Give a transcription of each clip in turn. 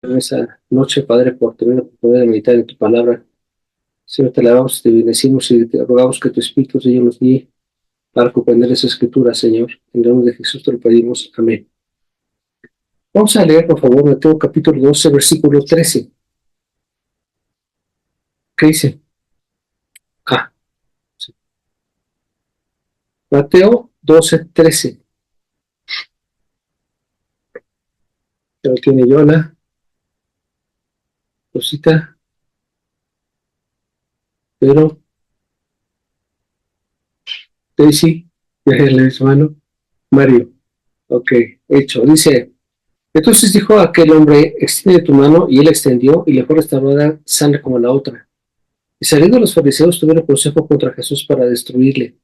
en esa noche, Padre, por tener la oportunidad de meditar en tu palabra. Señor, te alabamos, te bendecimos y te rogamos que tu Espíritu, Señor, nos guíe para comprender esa escritura, Señor. En el nombre de Jesús te lo pedimos. Amén. Vamos a leer, por favor, Mateo capítulo 12, versículo 13. ¿Qué dice? Ah, sí. Mateo 12, 13. Ya lo tiene Yola, Rosita, Pedro, Daisy, el hermano, Mario. Ok, hecho. Dice, entonces dijo aquel hombre, extiende tu mano, y él extendió, y le fue restaurada sana como la otra. Y saliendo los fariseos tuvieron consejo contra Jesús para destruirle.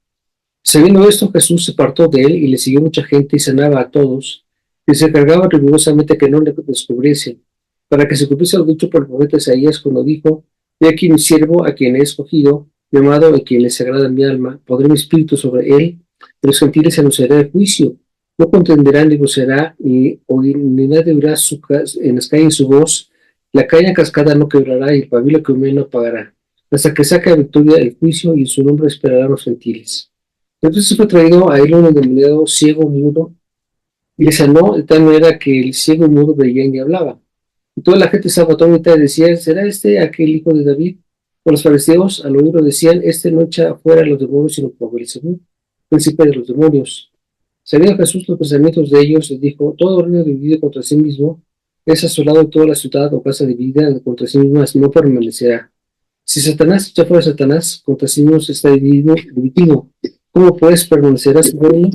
Sabiendo esto, Jesús se apartó de él y le siguió mucha gente y sanaba a todos, y se encargaba rigurosamente que no le descubriesen, para que se cumpliese lo dicho por el profeta Isaías cuando dijo, he aquí mi siervo a quien he escogido, llamado a quien les agrada mi alma, pondré mi espíritu sobre él, y los gentiles anunciará el juicio. No contenderá ni gozará, ni nadie oirá en las calles su voz, la caña cascada no quebrará y el pabilo que hume no apagará, hasta que saque a victoria el juicio y en su nombre esperarán los gentiles. Entonces fue traído a él un endemoniado ciego, mudo, y le sanó de tal manera que el ciego y mudo veía y hablaba. Y toda la gente estaba atónita y decía, ¿será este aquel hijo de David? O los fariseos al oírlo decían, este no echa fuera a los demonios, sino por Beelzebub, príncipe de los demonios. Sabiendo Jesús los pensamientos de ellos, les dijo, todo reino dividido contra sí mismo es asolado, toda la ciudad o casa dividida contra sí misma no permanecerá. Si Satanás echa fuera a Satanás, contra sí mismo está dividido. ¿Cómo pues permanecerás bueno?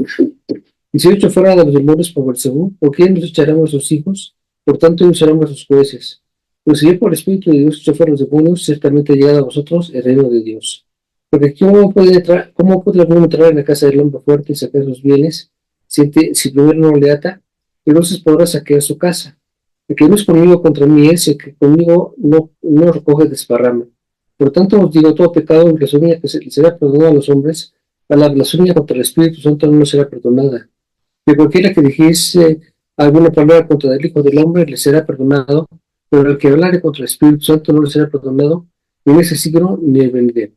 Y si echo fuera de los demonios por Beelzebub, ¿por quién nos echaremos los hijos? Por tanto, ellos seremos los jueces. Pues si yo por el Espíritu de Dios echo fuera los demonios, ciertamente ha llegado a vosotros el reino de Dios. Porque cómo puede alguno entrar en la casa del hombre fuerte y sacar sus bienes, si primero no le ata? Entonces podrá saquear su casa. El que no es conmigo contra mí es, el que conmigo no recoge desparrama. Por tanto, os digo, todo pecado y blasfemia que será perdonado a los hombres, a la blasfemia contra el Espíritu Santo no será perdonada. De cualquiera que dijese alguna palabra contra el Hijo del Hombre le será perdonado, pero el que hablare contra el Espíritu Santo no le será perdonado, ni en ese siglo ni en el venidero.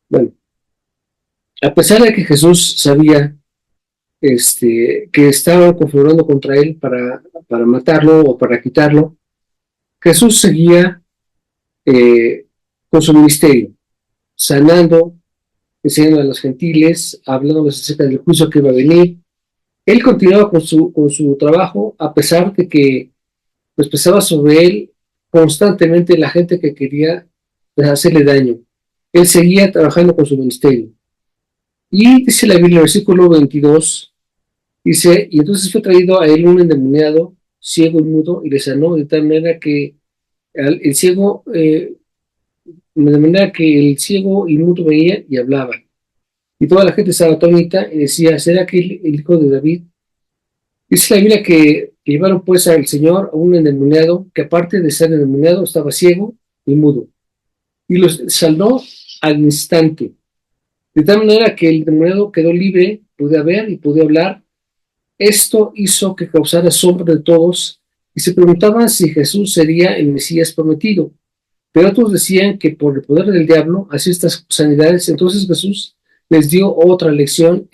Bueno, a pesar de que Jesús sabía que estaban configurando contra él para matarlo o para quitarlo, Jesús seguía eh, con su ministerio, sanando, enseñando a los gentiles, hablándoles acerca del juicio que iba a venir. Él continuaba con su trabajo a pesar de que pues pesaba sobre él constantemente la gente que quería hacerle daño. Él seguía trabajando con su ministerio. Y dice la Biblia, en el versículo 22, dice, y entonces fue traído a él un endemoniado, ciego y mudo, y le sanó de tal manera que el ciego, de manera que el ciego y mudo veía y hablaba. Y toda la gente estaba atónita y decía, ¿será que el hijo de David? Dice la Biblia que llevaron pues al Señor a un endemoniado que aparte de ser endemoniado estaba ciego y mudo. Y los salvó al instante. De tal manera que el endemoniado quedó libre, pude ver y pude hablar. Esto hizo que causara asombro de todos y se preguntaban si Jesús sería el Mesías prometido. Pero otros decían que por el poder del diablo hacía estas sanidades. Entonces Jesús les dio otra lección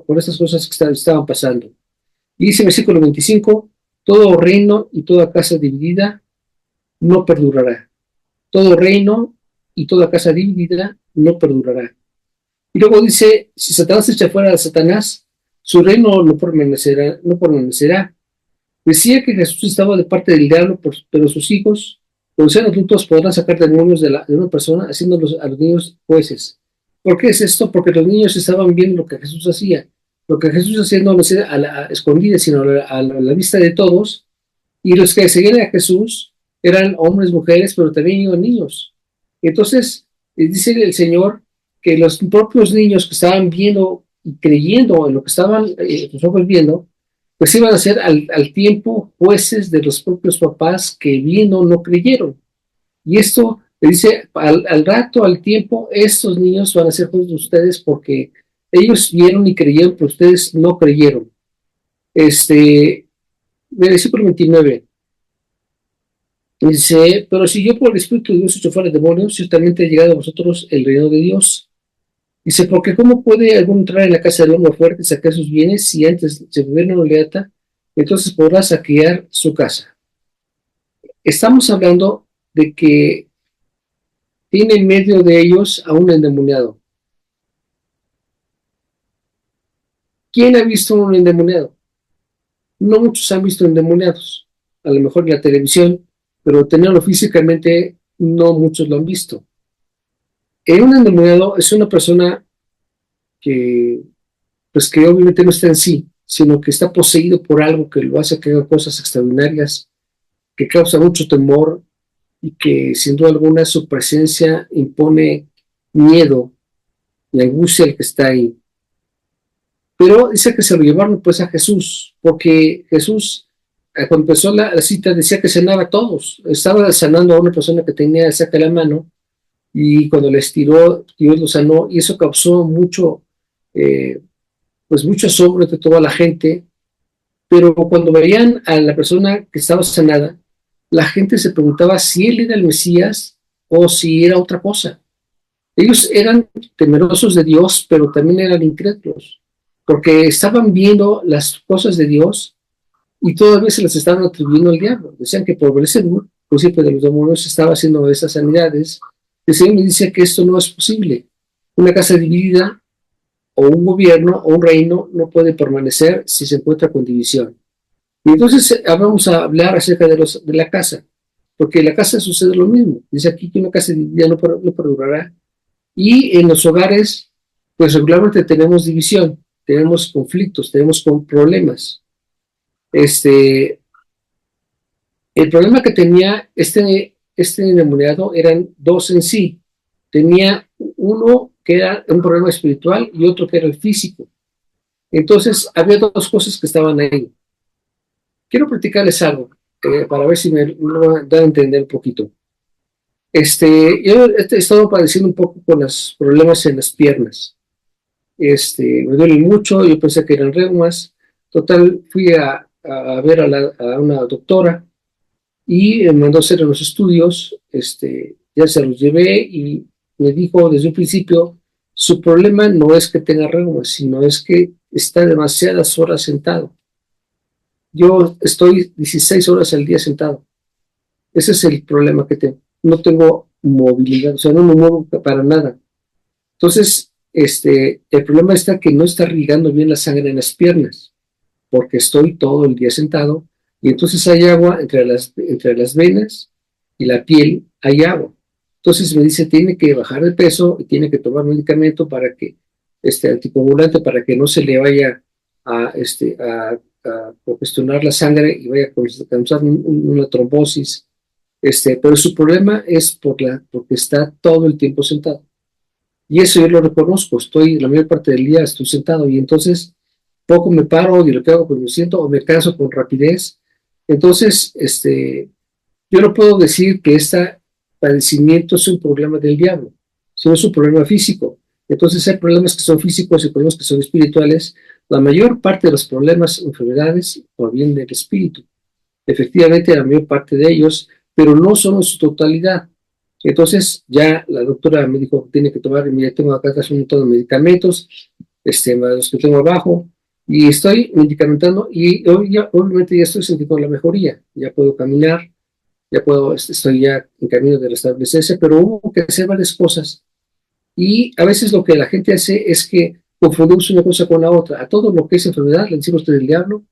por estas cosas que estaban pasando. Y dice el versículo 25, todo reino y toda casa dividida no perdurará. Todo reino y toda casa dividida no perdurará. Y luego dice, si Satanás echa fuera a Satanás, su reino no permanecerá, no permanecerá. Decía que Jesús estaba de parte del diablo, pero sus hijos, cuando sean adultos, podrán sacar demonios de una persona, haciéndolos a los niños jueces. ¿Por qué es esto? Porque los niños estaban viendo lo que Jesús hacía. Lo que Jesús hacía no lo hacía a escondidas, sino a la vista de todos. Y los que seguían a Jesús eran hombres, mujeres, pero también iban niños. Entonces, dice el Señor que los propios niños que estaban viendo y creyendo en lo que estaban sus ojos viendo, pues iban a ser al tiempo jueces de los propios papás que viendo no creyeron. Y esto le dice, al rato, al tiempo, estos niños van a ser jueces de ustedes porque ellos vieron y creyeron, pero ustedes no creyeron. Versículo 29. Dice, pero si yo por el Espíritu de Dios echo fuera demonios, ciertamente ha llegado a vosotros el reino de Dios. Dice, porque ¿cómo puede alguno entrar en la casa del hombre fuerte y sacar sus bienes si antes el gobierno no le ata? Entonces podrá saquear su casa. Estamos hablando de que tiene en medio de ellos a un endemoniado. ¿Quién ha visto un endemoniado? No muchos han visto endemoniados, a lo mejor en la televisión, pero tenerlo físicamente no muchos lo han visto. Un endemoniado es una persona que, pues que obviamente no está en sí, sino que está poseído por algo que lo hace que haga cosas extraordinarias, que causa mucho temor y que sin duda alguna su presencia impone miedo y angustia al que está ahí. Pero dice que se lo llevaron pues a Jesús, porque Jesús cuando empezó la cita decía que sanaba a todos, estaba sanando a una persona que tenía el saca la mano y cuando le estiró Dios lo sanó y eso causó mucho, pues mucho asombro de toda la gente, pero cuando veían a la persona que estaba sanada, la gente se preguntaba si él era el Mesías o si era otra cosa. Ellos eran temerosos de Dios, pero también eran incrédulos, porque estaban viendo las cosas de Dios y todavía se las estaban atribuyendo al diablo. Decían que por Belcebú, príncipe de los demonios, estaba haciendo esas sanidades. El Señor me dice que esto no es posible. Una casa dividida o un gobierno o un reino no puede permanecer si se encuentra con división. Y entonces vamos a hablar acerca de la casa, porque en la casa sucede lo mismo. Dice aquí que una casa dividida no perdurará. Y en los hogares, pues regularmente tenemos división, tenemos conflictos, tenemos problemas. El problema que tenía este endemoniado eran dos en sí. Tenía uno que era un problema espiritual y otro que era el físico. Entonces, había dos cosas que estaban ahí. Quiero platicarles algo para ver si me da a entender un poquito. Yo he estado padeciendo un poco con los problemas en las piernas. Me duelen mucho, yo pensé que eran reumas. Total, fui a ver a una doctora y me mandó a hacer los estudios, ya se los llevé y me dijo desde un principio, su problema no es que tenga reumas, sino es que está demasiadas horas sentado. Yo estoy 16 horas al día sentado. Ese es el problema que tengo. No tengo movilidad, o sea, no me muevo para nada. Entonces, el problema está que no está irrigando bien la sangre en las piernas, porque estoy todo el día sentado y entonces hay agua entre las venas y la piel, hay agua. Entonces me dice, tiene que bajar de peso y tiene que tomar medicamento para que, anticoagulante, para que no se le vaya a congestionar la sangre y vaya a causar una trombosis. Pero su problema es porque está todo el tiempo sentado. Y eso yo lo reconozco, la mayor parte del día estoy sentado y entonces poco me paro y lo que hago pues me siento o me canso con rapidez. Entonces, yo no puedo decir que este padecimiento es un problema del diablo, sino es un problema físico. Entonces hay problemas que son físicos y problemas que son espirituales. La mayor parte de los problemas, enfermedades, provienen del espíritu. Efectivamente, la mayor parte de ellos, pero no son en su totalidad. Entonces ya la doctora me dijo que tiene que tomar, mira, tengo acá casi un montón de medicamentos, los que tengo abajo, y estoy medicamentando y hoy ya, obviamente ya estoy sintiendo la mejoría, ya puedo caminar, estoy ya en camino de restablecerse, pero hubo que hacer varias cosas. Y a veces lo que la gente hace es que confundimos una cosa con la otra. A todo lo que es enfermedad le decimos que es del diablo,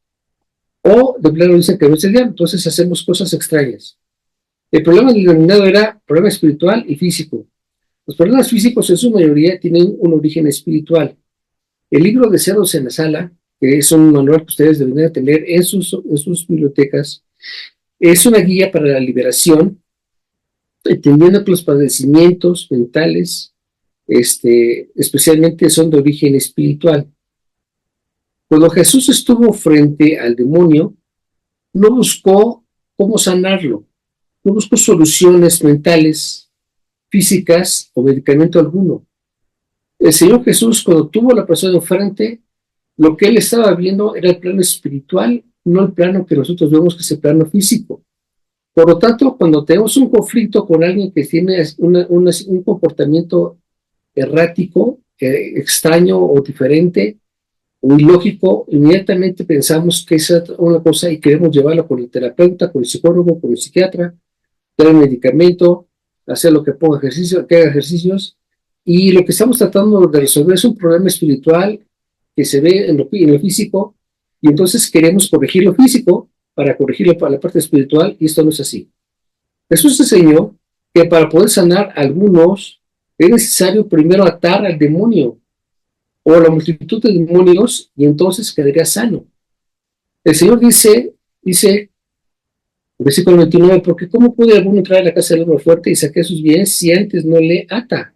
o de plano dicen que no es del diablo, entonces hacemos cosas extrañas. El problema del denominado era problema espiritual y físico. Los problemas físicos en su mayoría tienen un origen espiritual. El libro de Cerdos en la Sala, que es un manual que ustedes deberían tener en sus bibliotecas, es una guía para la liberación, entendiendo que los padecimientos mentales, especialmente son de origen espiritual. Cuando Jesús estuvo frente al demonio, no buscó cómo sanarlo, no buscó soluciones mentales, físicas o medicamento alguno. El Señor Jesús, cuando tuvo a la persona enfrente, lo que él estaba viendo era el plano espiritual, no el plano que nosotros vemos que es el plano físico. Por lo tanto, cuando tenemos un conflicto con alguien que tiene un comportamiento errático, extraño o diferente, o ilógico, inmediatamente pensamos que es una cosa y queremos llevarlo con el terapeuta, con el psicólogo, con el psiquiatra, dar el medicamento, hacer lo que ponga ejercicio, que haga ejercicios, y lo que estamos tratando de resolver es un problema espiritual que se ve en lo físico, y entonces queremos corregir lo físico para corregir la parte espiritual, y esto no es así. Jesús enseñó que para poder sanar a algunos es necesario primero atar al demonio o a la multitud de demonios y entonces quedaría sano. El Señor dice, versículo 29, porque ¿cómo puede alguno entrar a la casa del hombre fuerte y sacar sus bienes si antes no le ata?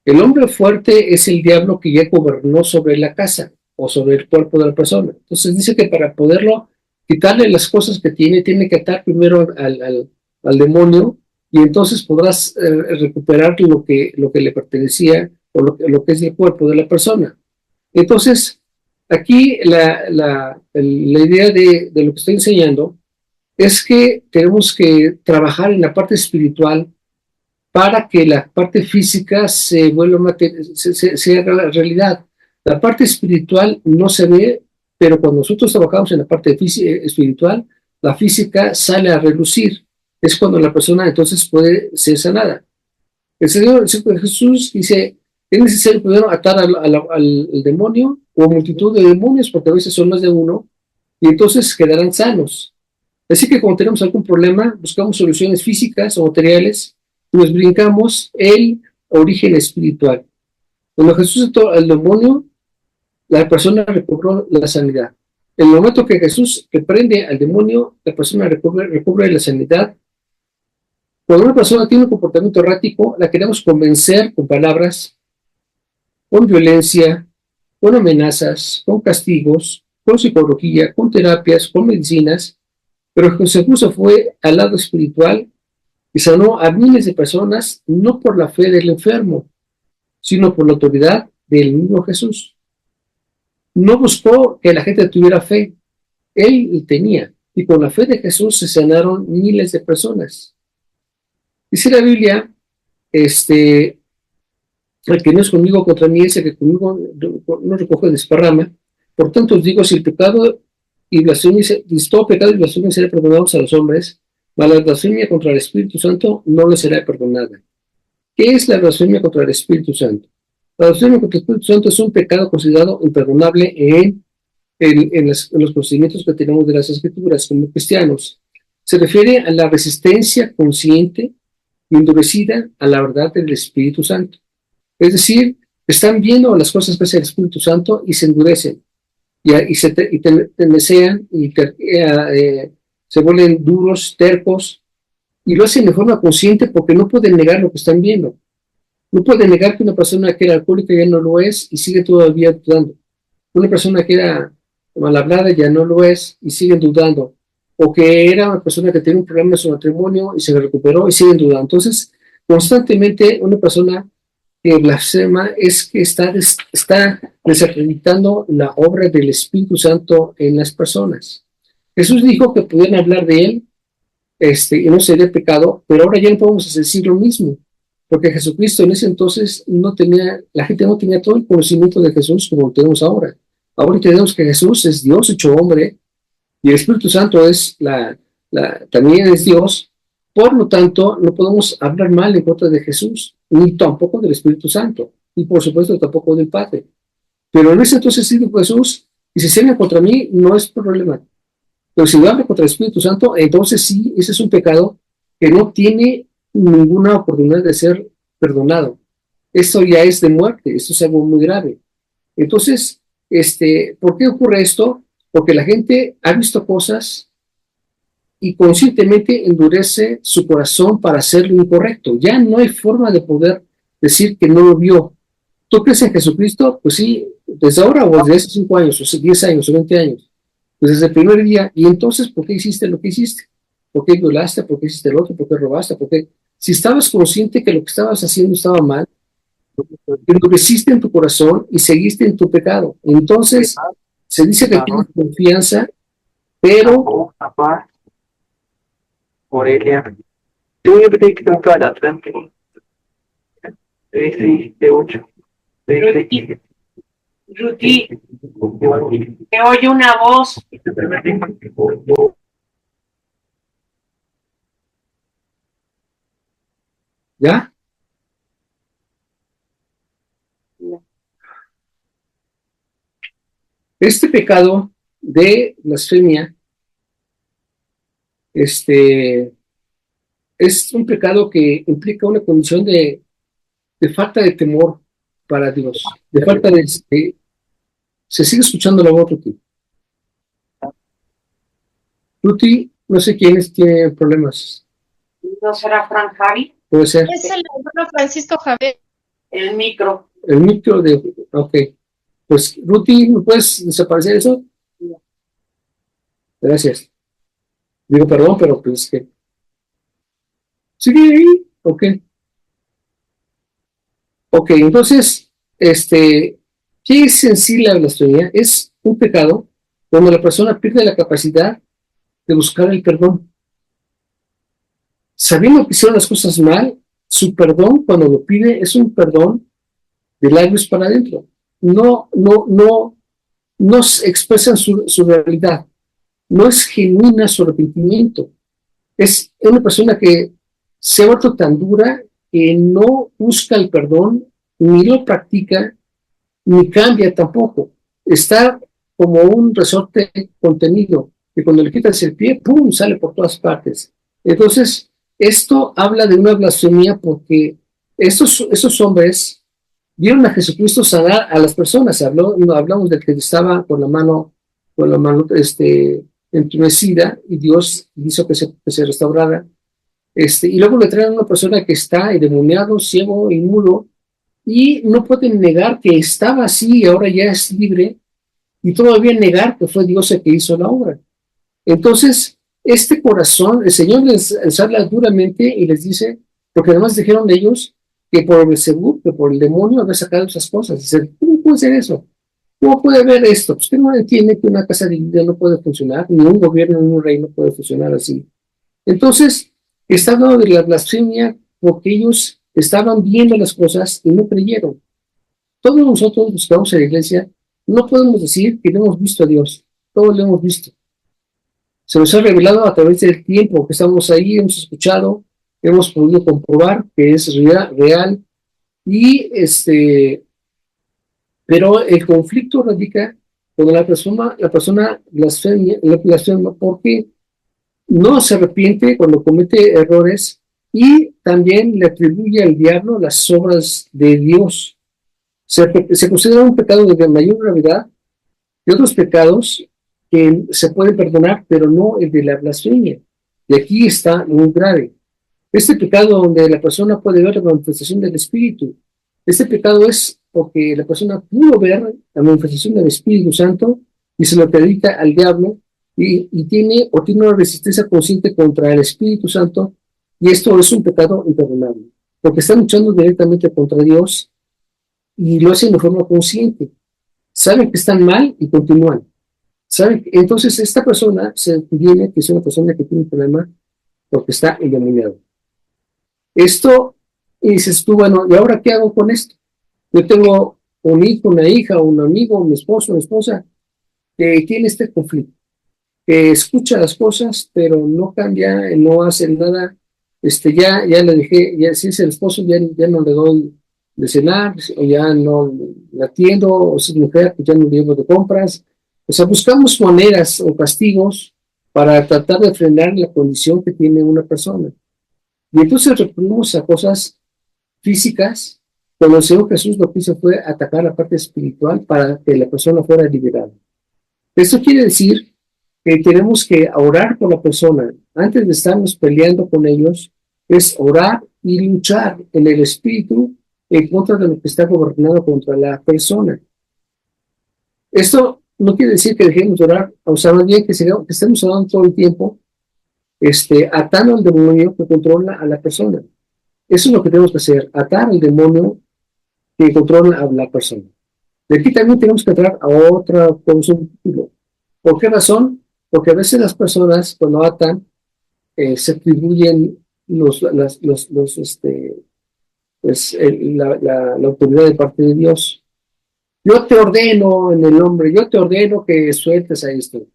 El hombre fuerte es el diablo que ya gobernó sobre la casa o sobre el cuerpo de la persona. Entonces dice que para poderlo quitarle las cosas que tiene que atar primero al demonio y entonces podrás recuperar lo que le pertenecía o lo que es el cuerpo de la persona. Entonces, aquí la idea de lo que estoy enseñando es que tenemos que trabajar en la parte espiritual para que la parte física se vuelva se haga la realidad. La parte espiritual no se ve, pero cuando nosotros trabajamos en la parte espiritual, la física sale a relucir. Es cuando la persona entonces puede ser sanada. El Señor Jesús dice, es necesario primero atar al demonio o multitud de demonios, porque a veces son más de uno, y entonces quedarán sanos. Así que cuando tenemos algún problema, buscamos soluciones físicas o materiales y nos brincamos el origen espiritual. Cuando Jesús ató al demonio, la persona recobró la sanidad. En el momento que Jesús reprende al demonio, la persona recobre la sanidad. Cuando una persona tiene un comportamiento errático, la queremos convencer con palabras, con violencia, con amenazas, con castigos, con psicología, con terapias, con medicinas, pero Jesús fue al lado espiritual y sanó a miles de personas, no por la fe del enfermo, sino por la autoridad del mismo Jesús. No buscó que la gente tuviera fe, él tenía, y con la fe de Jesús se sanaron miles de personas. Dice la Biblia, el que no es conmigo contra mí, ese que conmigo no recoge desparrama. Por tanto os digo, si el pecado y blasfemia, todo pecado y blasfemia será perdonados a los hombres, mas la blasfemia contra el Espíritu Santo no le será perdonada. ¿Qué es la blasfemia contra el Espíritu Santo? La blasfemia contra el Espíritu Santo es un pecado considerado imperdonable en los procedimientos que tenemos de las Escrituras como cristianos. Se refiere a la resistencia consciente y endurecida a la verdad del Espíritu Santo. Es decir, están viendo las cosas que hace el Espíritu Santo y se endurecen y desean y se vuelven duros, tercos, y lo hacen de forma consciente porque no pueden negar lo que están viendo. No pueden negar que una persona que era alcohólica ya no lo es y sigue todavía dudando. Una persona que era mal hablada ya no lo es y siguen dudando. O que era una persona que tenía un problema en su matrimonio y se recuperó y siguen dudando. Entonces, constantemente una persona que blasfema es que está desacreditando la obra del Espíritu Santo en las personas. Jesús dijo que podían hablar de él y no sería pecado, pero ahora ya no podemos decir lo mismo, porque Jesucristo en ese entonces la gente no tenía todo el conocimiento de Jesús como lo tenemos ahora. Ahora entendemos que Jesús es Dios hecho hombre y el Espíritu Santo también es Dios. Por lo tanto, no podemos hablar mal en contra de Jesús, ni tampoco del Espíritu Santo, y por supuesto tampoco del Padre. Pero en ese entonces dijo Jesús, y si se habla contra mí, no es problema. Pero si lo habla contra el Espíritu Santo, entonces sí, ese es un pecado que no tiene ninguna oportunidad de ser perdonado. Esto ya es de muerte, esto es algo muy grave. Entonces, ¿por qué ocurre esto? Porque la gente ha visto cosas y conscientemente endurece su corazón para hacer lo incorrecto. Ya no hay forma de poder decir que no lo vio. ¿Tú crees en Jesucristo? Pues sí, desde ahora o desde hace 5 años, o 10 años, o 20 años. Pues desde el primer día. Y entonces, ¿por qué hiciste lo que hiciste? ¿Por qué violaste? ¿Por qué hiciste el otro? ¿Por qué robaste? ¿Por qué? Si estabas consciente que lo que estabas haciendo estaba mal, endureciste en tu corazón y seguiste en tu pecado. Entonces, se dice que tienes confianza, pero Morelia. Do you believe in God Atlantic? 668. Rudy, te oye una voz. ¿Ya? Este pecado de blasfemia, es un pecado que implica una condición de falta de temor para Dios, de falta de. Se sigue escuchando la voz, Ruti. Ruti, no sé quiénes tienen problemas. ¿No será Frank Javi? Puede ser. Es el hermano Francisco Javier. El micro. El micro de. Ok. Pues, Ruti, ¿me puedes desaparecer eso? Gracias. Digo, perdón, pero pues que. Sigue ahí. Ok. Ok, entonces, ¿qué es en sí la blasfemia? Es un pecado donde la persona pierde la capacidad de buscar el perdón. Sabiendo que hicieron las cosas mal, su perdón, cuando lo pide, es un perdón de labios para adentro. No expresan su realidad. No es genuina su arrepentimiento. Es una persona que se ha vuelto tan dura que no busca el perdón, ni lo practica, ni cambia tampoco. Está como un resorte contenido, que cuando le quitas el pie, ¡pum!, sale por todas partes. Entonces, esto habla de una blasfemia porque estos hombres vieron a Jesucristo sanar a las personas. Hablamos del que estaba con la mano entumecida y Dios hizo que se restaurara. Y luego le traen a una persona que está endemoniado, ciego y mudo, y no pueden negar que estaba así y ahora ya es libre, y todavía negar que fue Dios el que hizo la obra. Entonces, este corazón, el Señor les habla duramente y les dice, porque además dijeron ellos que por el seguro, que por el demonio había sacado esas cosas. Dicen, ¿cómo puede ser eso? ¿Cómo puede ver esto? Usted no entiende que una casa dividida no puede funcionar, ni un gobierno, ni un reino puede funcionar así. Entonces, está hablando de la blasfemia porque ellos estaban viendo las cosas y no creyeron. Todos nosotros los que vamos a la iglesia no podemos decir que no hemos visto a Dios. Todos lo hemos visto. Se nos ha revelado a través del tiempo que estamos ahí, hemos escuchado, hemos podido comprobar que es real y pero el conflicto radica cuando la persona blasfema porque no se arrepiente cuando comete errores y también le atribuye al diablo las obras de Dios. Se considera un pecado de mayor gravedad que otros pecados que se pueden perdonar, pero no el de la blasfemia. Y aquí está muy grave. Este pecado donde la persona puede ver la manifestación del Espíritu, este pecado es porque la persona pudo ver la manifestación del Espíritu Santo y se lo acredita al diablo y tiene una resistencia consciente contra el Espíritu Santo, y esto es un pecado imperdonable, porque están luchando directamente contra Dios y lo hacen de forma consciente. Saben que están mal y continúan. ¿Saben? Entonces esta persona se viene que es una persona que tiene un problema porque está endemoniado. Esto, y dices tú, bueno, ¿y ahora qué hago con esto? Yo tengo un hijo, una hija, un amigo, mi esposo, mi esposa, que tiene este conflicto, que escucha las cosas, pero no cambia, no hace nada. Ya le dejé, ya si es el esposo, ya no le doy de cenar, o ya no la atiendo, o si es mujer, pues ya no le llevo de compras. O sea, buscamos maneras o castigos para tratar de frenar la condición que tiene una persona. Y entonces recurrimos a cosas físicas, cuando el Señor Jesús lo que hizo fue atacar la parte espiritual para que la persona fuera liberada. Esto quiere decir que tenemos que orar por la persona. Antes de estarnos peleando con ellos, es orar y luchar en el espíritu en contra de lo que está gobernado contra la persona. Esto no quiere decir que dejemos de orar, o sea, más bien que estemos orando todo el tiempo, atando al demonio que controla a la persona. Eso es lo que tenemos que hacer, atar al demonio que controla a la persona. De aquí también tenemos que entrar a otro título. ¿Por qué razón? Porque a veces las personas, cuando atan, se atribuyen la autoridad de parte de Dios. Yo te ordeno en el nombre, yo te ordeno que sueltes a esto.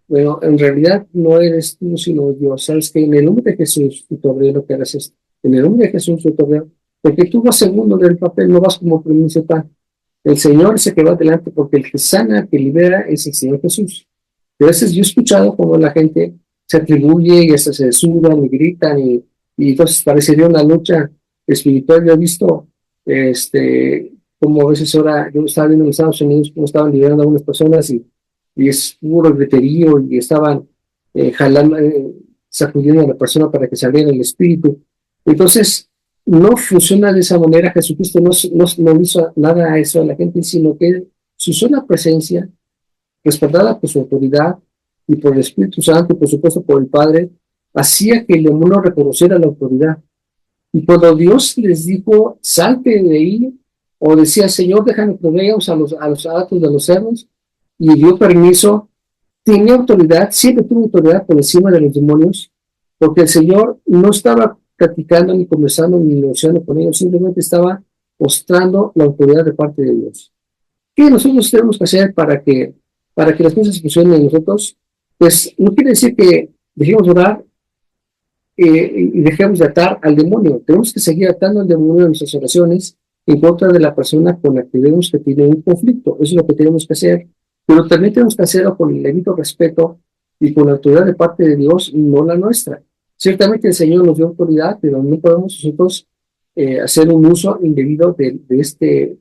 Bueno, en realidad no eres tú, sino Dios. Sabes que en el nombre de Jesús yo te ordeno que hagas esto. En el nombre de Jesús yo te ordeno. Porque tú vas segundo del papel, no vas como principal. El Señor es el que va adelante, porque el que sana, el que libera, es el Señor Jesús. A veces yo he escuchado como la gente se atribuye y hasta se sudan y gritan y entonces parecería una lucha espiritual. Yo he visto como a veces ahora, yo estaba viendo en Estados Unidos cómo estaban liberando a algunas personas y es puro griterío y estaban jalando, sacudiendo a la persona para que saliera el espíritu. Entonces, no funciona de esa manera. Jesucristo no hizo nada a eso a la gente, sino que su sola presencia, respaldada por su autoridad y por el Espíritu Santo y por supuesto por el Padre, hacía que el demonio reconociera la autoridad. Y cuando Dios les dijo, salte de ahí, o decía, Señor, déjame que veamos a los atos de los cerdos, y dio permiso, tenía autoridad, siempre tuvo autoridad por encima de los demonios, porque el Señor no estaba platicando, ni conversando, ni negociando con ellos, simplemente estaba mostrando la autoridad de parte de Dios. ¿Qué nosotros tenemos que hacer para que las cosas funcionen en nosotros? Pues no quiere decir que dejemos de orar y dejemos de atar al demonio. Tenemos que seguir atando al demonio en nuestras oraciones en contra de la persona con la que vemos que tiene un conflicto. Eso es lo que tenemos que hacer. Pero también tenemos que hacerlo con el debido respeto y con la autoridad de parte de Dios, no la nuestra. Ciertamente el Señor nos dio autoridad, pero no podemos nosotros hacer un uso indebido de este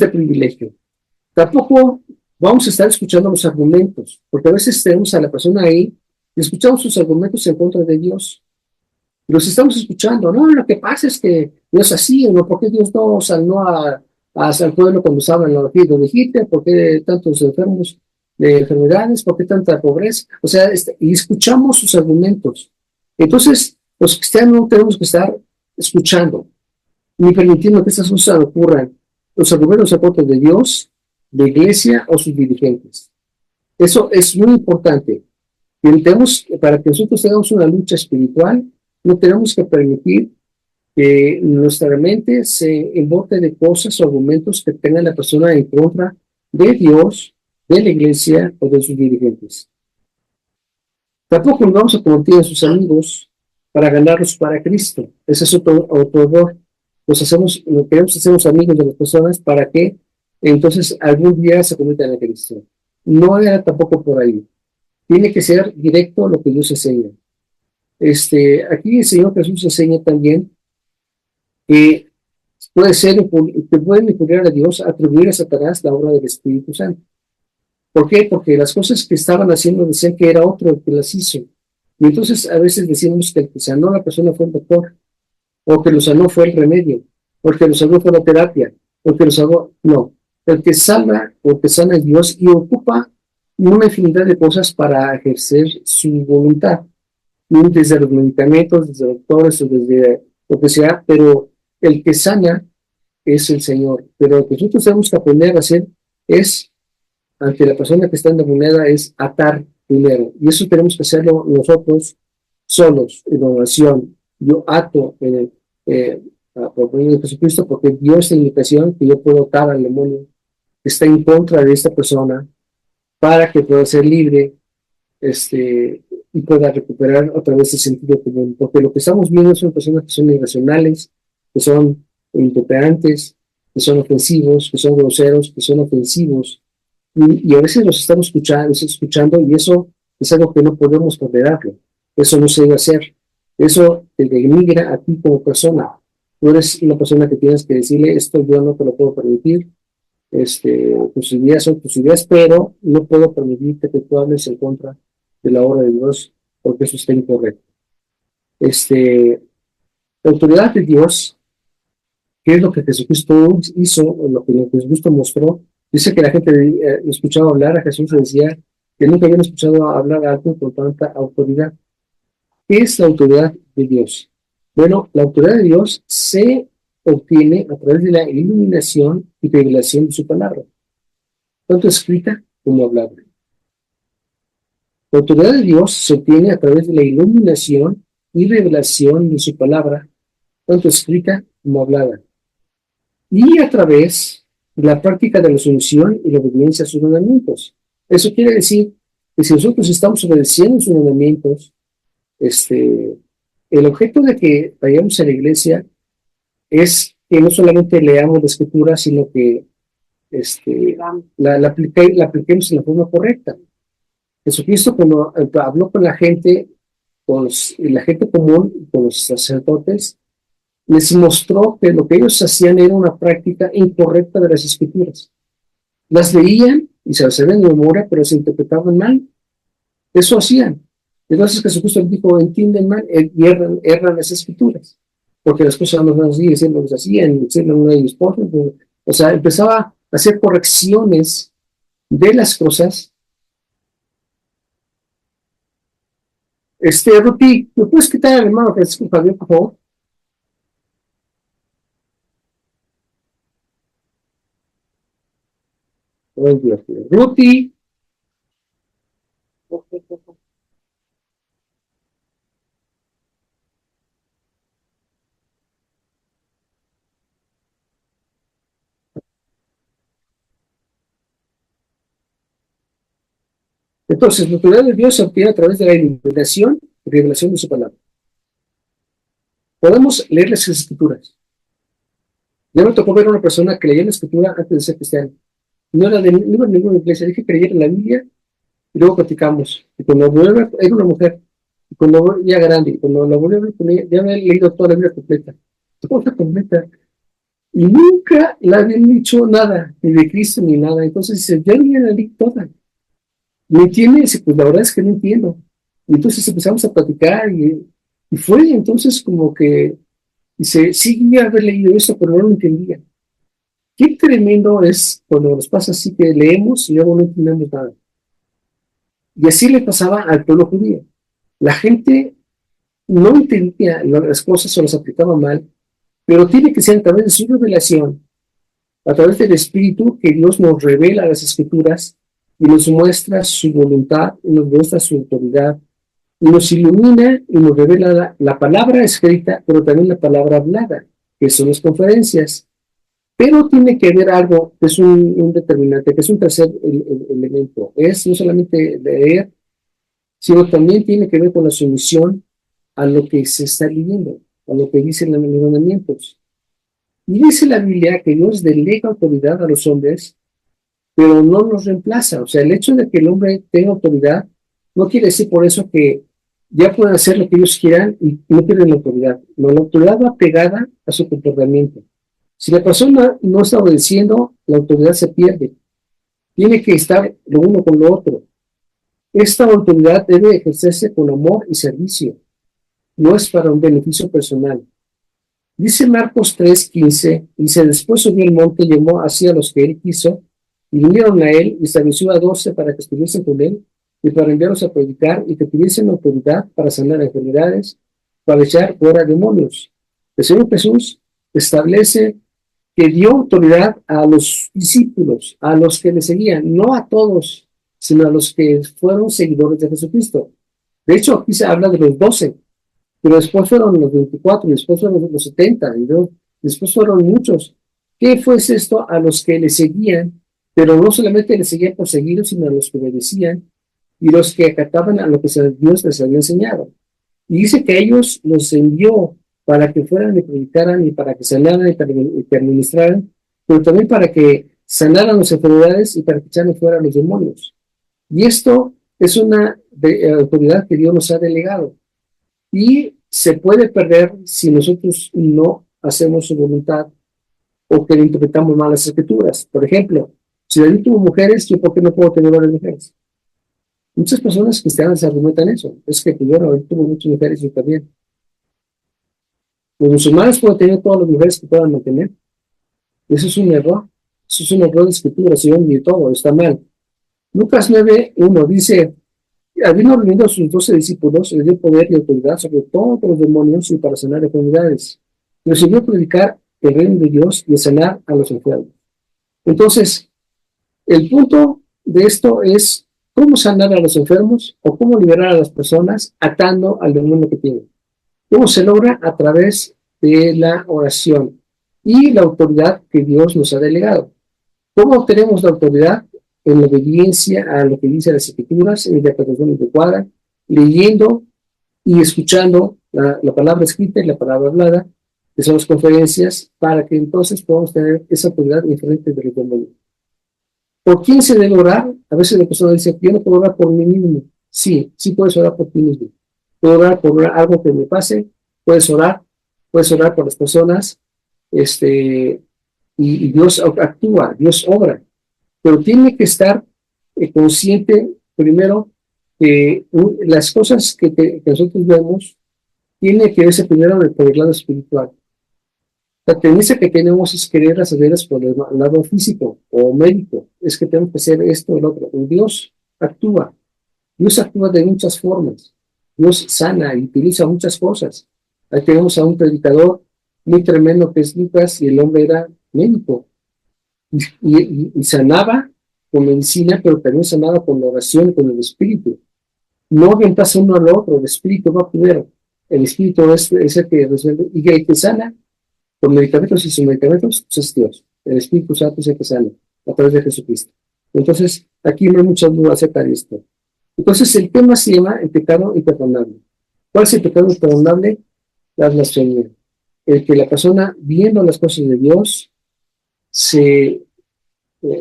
privilegio. Tampoco vamos a estar escuchando los argumentos, porque a veces tenemos a la persona ahí y escuchamos sus argumentos en contra de Dios. Los estamos escuchando. No, lo que pasa es que Dios así, ¿no? ¿Por qué Dios no sanó al pueblo cuando estaba en la orgía de Egipto? ¿Por qué tantos enfermos de enfermedades? ¿Por qué tanta pobreza? O sea, y escuchamos sus argumentos. Entonces, los cristianos no tenemos que estar escuchando, ni permitiendo que estas cosas ocurran. Los argumentos en contra de Dios, de iglesia o sus dirigentes. Eso es muy importante. Para que nosotros tengamos una lucha espiritual, no tenemos que permitir que nuestra mente se embote de cosas o argumentos que tenga la persona en contra de Dios, de la iglesia o de sus dirigentes. Tampoco nos vamos a convertir en sus amigos para ganarlos para Cristo. Ese es otro error. Queremos hacernos amigos de las personas para que entonces algún día se conviertan a Cristo. No era tampoco por ahí. Tiene que ser directo lo que Dios enseña. Aquí el Señor Jesús enseña también que que pueden incurrir a Dios, atribuir a Satanás la obra del Espíritu Santo. ¿Por qué? Porque las cosas que estaban haciendo decían que era otro el que las hizo. Y entonces a veces decimos que el que sanó a la persona fue el doctor, o que lo sanó fue el remedio, o que lo sanó fue la terapia, o que lo sanó, no. El que salva o que sana es Dios y ocupa una infinidad de cosas para ejercer su voluntad. Desde los medicamentos, desde doctores, o desde lo que sea, pero el que sana es el Señor. Pero lo que nosotros tenemos que aprender a hacer es, ante la persona que está en la moneda, es atar dinero. Y eso tenemos que hacerlo nosotros solos, en oración. Yo ato por medio de Jesucristo, porque Dios es la invitación que yo puedo atar al demonio que está en contra de esta persona para que pueda ser libre y pueda recuperar otra vez el sentido común. Porque lo que estamos viendo son personas que son irracionales, que son intemperantes, que son ofensivos, que son groseros, que son ofensivos. Y a veces los estamos escuchando y eso es algo que no podemos tolerarlo. Eso no se debe hacer. Eso te denigra a ti como persona. Tú eres una persona que tienes que decirle, esto yo no te lo puedo permitir, tus ideas son tus ideas, pero no puedo permitirte que tú hables en contra de la obra de Dios, porque eso está incorrecto. La autoridad de Dios, que es lo que Jesucristo hizo, o lo que Jesucristo mostró, dice que la gente escuchaba hablar a Jesús y decía que nunca habían escuchado hablar a alguien con tanta autoridad. ¿Qué es la autoridad de Dios? Bueno, la autoridad de Dios se obtiene a través de la iluminación y revelación de su palabra, tanto escrita como hablada. La autoridad de Dios se obtiene a través de la iluminación y revelación de su palabra, tanto escrita como hablada, y a través de la práctica de la sumisión y la obediencia a sus mandamientos. Eso quiere decir que si nosotros estamos obedeciendo sus mandamientos, el objeto de que vayamos a la iglesia es que no solamente leamos la escritura, sino que la apliquemos en la forma correcta. Jesucristo, cuando habló con la gente común, con los sacerdotes, les mostró que lo que ellos hacían era una práctica incorrecta de las escrituras. Las leían y se las sabían de memoria, pero se interpretaban mal. Eso hacían. Entonces Jesucristo les dijo, entienden mal y erran las escrituras, porque las cosas no son así, diciendo que se hacían, diciendo no hay esposo. O sea, empezaba a hacer correcciones de las cosas. Ruti, ¿me puedes quitar al hermano Francisco Javier, por favor? Ay, Dios mío. Ruti. Entonces, la autoridad de Dios se obtiene a través de la iluminación y revelación de su palabra. Podemos leer las escrituras. Ya me tocó ver a una persona que leía la escritura antes de ser cristiano. No era de ninguna iglesia, dije que leyera la Biblia y luego platicamos. Y cuando volví a ver, era una mujer, y cuando ya grande, y cuando la volví a ver con ella, ya había leído toda la Biblia completa. Toda completa. Y nunca le habían dicho nada, ni de Cristo ni nada. Entonces dice, yo ya la leí toda. ¿Me entiende? Dice, pues la verdad es que no entiendo. Y entonces empezamos a platicar y fue entonces como que, dice, sí, ya haber leído esto, pero no lo entendía. Qué tremendo es cuando nos pasa así que leemos y luego no entendemos nada. Y así le pasaba al pueblo judío. La gente no entendía las cosas o las aplicaba mal, pero tiene que ser a través de su revelación, a través del Espíritu, que Dios nos revela las Escrituras y nos muestra su voluntad, y nos muestra su autoridad, y nos ilumina y nos revela la palabra escrita, pero también la palabra hablada, que son las conferencias. Pero tiene que haber algo que es un determinante, que es un tercer elemento. Es no solamente leer, sino también tiene que ver con la sumisión a lo que se está leyendo, a lo que dicen los mandamientos. Y dice la Biblia que Dios delega autoridad a los hombres, pero no los reemplaza. O sea, el hecho de que el hombre tenga autoridad no quiere decir por eso que ya pueden hacer lo que ellos quieran y no pierden la autoridad. No, la autoridad va pegada a su comportamiento. Si la persona no está obedeciendo, la autoridad se pierde. Tiene que estar lo uno con lo otro. Esta autoridad debe ejercerse con amor y servicio. No es para un beneficio personal. Dice Marcos 3:15, dice, después subió el monte y llamó hacia los que él quiso, y vinieron a él y estableció a 12 para que estuviesen con él, y para enviarlos a predicar, y que tuviesen autoridad para sanar enfermedades, para echar fuera demonios. El Señor Jesús establece que dio autoridad a los discípulos, a los que le seguían, no a todos, sino a los que fueron seguidores de Jesucristo. De hecho, aquí se habla de los 12, pero después fueron los 24, y después fueron los 70, y después fueron muchos. ¿Qué fue esto? A los que le seguían, pero no solamente le seguían por seguirlos, sino a los que obedecían, y los que acataban a lo que Dios les había enseñado. Y dice que ellos los envió para que fueran y predicaran, y para que sanaran y que administraran, pero también para que sanaran las enfermedades y para que echaran fuera los demonios. Y esto es una autoridad que Dios nos ha delegado. Y se puede perder si nosotros no hacemos su voluntad o que le interpretamos mal las escrituras. Por ejemplo, si David tuvo mujeres, ¿yo por qué no puedo tener varias mujeres? Muchas personas cristianas argumentan eso. Es que yo no tuvo muchas mujeres y yo también. Los musulmanes pueden tener todas las mujeres que puedan mantener. Eso es un error. Eso es un error de escritura, y todo, está mal. Lucas 9:1 dice, habiendo reunido a sus 12 discípulos, les dio poder y autoridad sobre todos los demonios y para sanar enfermedades. Les envió a predicar el reino de Dios y a sanar a los enfermos. Entonces, el punto de esto es cómo sanar a los enfermos o cómo liberar a las personas atando al demonio que tienen. ¿Cómo se logra? A través de la oración y la autoridad que Dios nos ha delegado. ¿Cómo obtenemos la autoridad? En la obediencia a lo que dice las Escrituras, en la interpretación adecuada, leyendo y escuchando la palabra escrita y la palabra hablada, que son las conferencias, para que entonces podamos tener esa autoridad diferente de los demonios. ¿Por quién se debe orar? A veces la persona dice, yo no puedo orar por mí mismo. Sí, sí puedes orar por ti mismo. Puedo orar por algo que me pase, puedes orar por las personas, y Dios actúa, Dios obra, pero tiene que estar consciente primero que las cosas que nosotros vemos tiene que verse primero por el lado espiritual. La tendencia que tenemos es querer hacerlas por el lado físico o médico, es que tenemos que hacer esto o lo otro. Dios actúa de muchas formas, Dios sana y utiliza muchas cosas. Ahí tenemos a un predicador muy tremendo que es Lucas, y el hombre era médico, y sanaba con medicina, pero también sanaba con la oración y con el espíritu. No reemplaza uno al otro, el espíritu va primero. El espíritu es el que resuelve, y el que sana con medicamentos y sin medicamentos, pues es Dios. El Espíritu Santo es el que sana a través de Jesucristo. Entonces, aquí no hay muchas dudas acerca de esto. Entonces, el tema se llama el pecado imperdonable. ¿Cuál es el pecado imperdonable? La blasfemia. El que la persona, viendo las cosas de Dios, se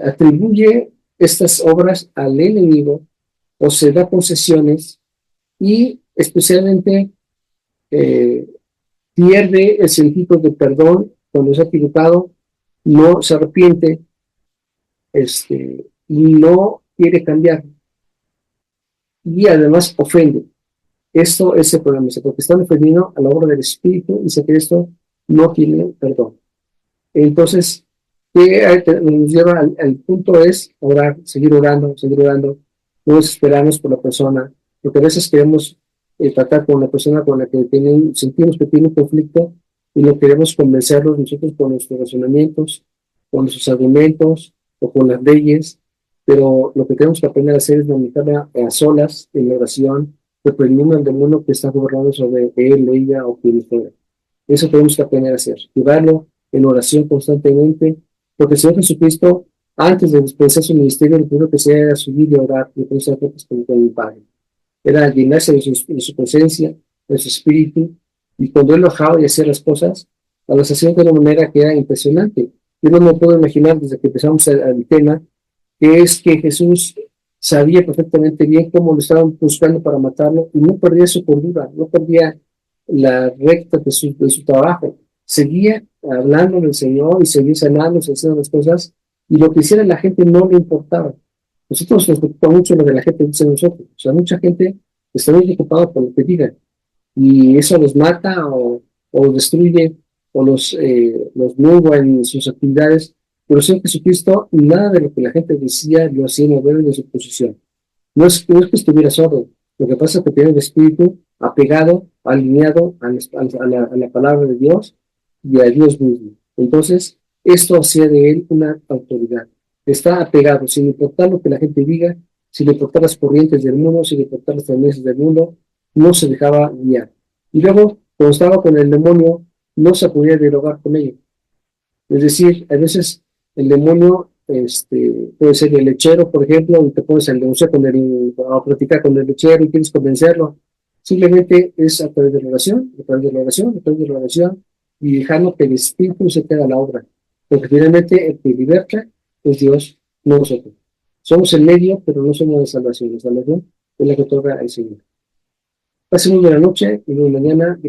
atribuye estas obras al enemigo o se da concesiones y especialmente pierde el sentido de perdón cuando se ha equivocado, no se arrepiente, y no quiere cambiar, y además ofende. Esto es el problema, porque están ofendiendo a la obra del Espíritu y sé que esto no tiene perdón. Entonces, ¿qué nos lleva al punto? Es orar, seguir orando, no desesperarnos por la persona, porque a veces queremos tratar con la persona con la que sentimos que tiene un conflicto y no queremos convencerlos nosotros con nuestros razonamientos, con nuestros argumentos o con las leyes, pero lo que tenemos que aprender a hacer es manejarla a solas, en la oración, reprendiendo al demonio que está gobernando sobre él, ella o quien fuera. Eso tenemos que aprender a hacer, llevarlo en oración constantemente, porque el Señor Jesucristo, antes de dispensar su ministerio, lo primero que hacía era subir y orar y ponerse a cuentas con el Padre. Era llenarse de su presencia, de su espíritu, y cuando él bajaba y hacía las cosas, las hacía de una manera que era impresionante. Yo no me puedo imaginar desde que empezamos el tema, que es que Jesús sabía perfectamente bien cómo lo estaban buscando para matarlo, y no perdía su cordura, no perdía la recta de su trabajo. Seguía hablando del Señor y seguía sanando, haciendo las cosas, y lo que hiciera la gente no le importaba. Nosotros nos preocupa mucho lo que la gente dice de nosotros. O sea, mucha gente está muy preocupada por lo que digan, y eso los mata o destruye o los nubla en sus actividades. Pero Señor Jesucristo, nada de lo que la gente decía lo hacía mover de su posición. No es que estuviera solo. Lo que pasa es que tiene el espíritu apegado, alineado a la palabra de Dios y a Dios mismo. Entonces, esto hacía de él una autoridad. Está apegado, sin importar lo que la gente diga, sin importar las corrientes del mundo, sin importar las tendencias del mundo, no se dejaba guiar. Y luego, cuando estaba con el demonio, no se podía dialogar con ellos. Es decir, a veces el demonio puede ser el lechero, por ejemplo, y te pones a platicar con el lechero y quieres convencerlo. Simplemente es a través de la oración, y dejando que el Espíritu se quede a la obra. Porque finalmente el que liberta es Dios, no nosotros. Somos el medio, pero no somos la salvación. La salvación es la que otorga el Señor. Pasen muy buena noche y muy mañana.